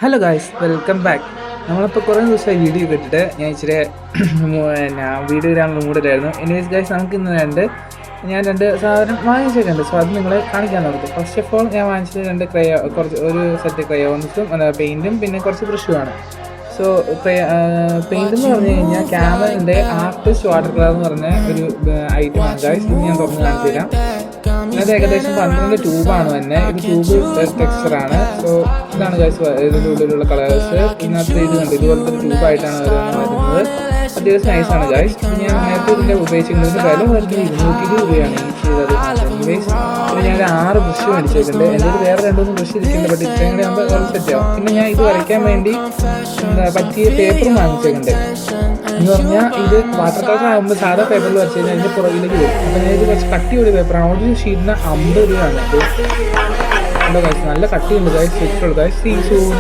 Hello guys, welcome back. നമ്മളിപ്പോൾ കുറേ ദിവസമായി വീഡിയോ ഇട്ടിട്ട് ഞാൻ ഇച്ചിരി വീഡിയോ ഇടാനുള്ള മൂഡിലായിരുന്നു. എനിവേസ് ഗായ്സ്, ഞാൻ രണ്ട് സാധനം വാങ്ങിച്ചിട്ടുണ്ട്. സോ അത് നിങ്ങളെ കാണിക്കാൻ നോക്കും. ഫസ്റ്റ് ഓഫ് ഓൾ ഞാൻ വാങ്ങിച്ചത് ഒരു സെറ്റ് ക്രയോൺസും പെയിൻറ്റും പിന്നെ കുറച്ച് ബ്രഷുമാണ്. സോ പെയിൻ്റ് എന്ന് പറഞ്ഞു കഴിഞ്ഞാൽ ക്യാമറിൻ്റെ ആർട്ടിസ്റ്റ് വാട്ടർ കളർ എന്ന് പറഞ്ഞ ഒരു ഐറ്റമാണ് ഗായ്സ്. ഇത് ഞാൻ തുറന്ന് കാണിച്ചു തരാം. ഇതിനകത്ത് ഏകദേശം 12 ട്യൂബാണ് തന്നെ. ഇത് ട്യൂബ് ടെക്സ്ചറാണ്. സോ ഇതാണ് ഗൈസ് ഇതിൻ്റെ ഉള്ളിലുള്ള കളേഴ്സ്. ഇതിനകത്ത് ഇത് കണ്ട് ഇതുപോലത്തെ ഒരു ട്യൂബായിട്ടാണ് വരുന്നത്. അത്യാവശ്യം നൈസാണ് ഗൈസ്. ഞാൻ നേരത്തെ ഇതിൻ്റെ ഉപയോഗിച്ചിരുന്നതിന് വില വരുന്നത് 220 രൂപയാണ് ഈ ചെയ്തത്. എനിവേസ് പിന്നെ ഞാൻ 6 ബ്രഷ് മേടിച്ചിട്ടുണ്ട്. എൻ്റെ ഒരു വേറെ 2-3 ബ്രഷ് ഇരിക്കുന്നുണ്ട്. ബട്ട് ഇത്രയും കൂടെ ആകുമ്പോൾ വളരെ സെറ്റാവും. പിന്നെ ഞാൻ ഇത് വരയ്ക്കാൻ വേണ്ടി പറ്റിയ പേപ്പറും വാങ്ങിച്ചിട്ടുണ്ട്. എന്ന് പറഞ്ഞാൽ ഇത് വാട്ടർ കളർ ആകുമ്പോൾ സാധാ പേപ്പറിൽ വരച്ച് കഴിഞ്ഞാൽ അതിൻ്റെ പുറകിലേക്ക് വരും. അപ്പോൾ ഞാൻ ഇത് കുറച്ച് കട്ടിയുള്ള പേപ്പറാണ്. ഒരു ഷീറ്റിന് 50 രൂപയാണ്. നല്ല കട്ടിയുണ്ട് ഗൈസ്. Guys see soon.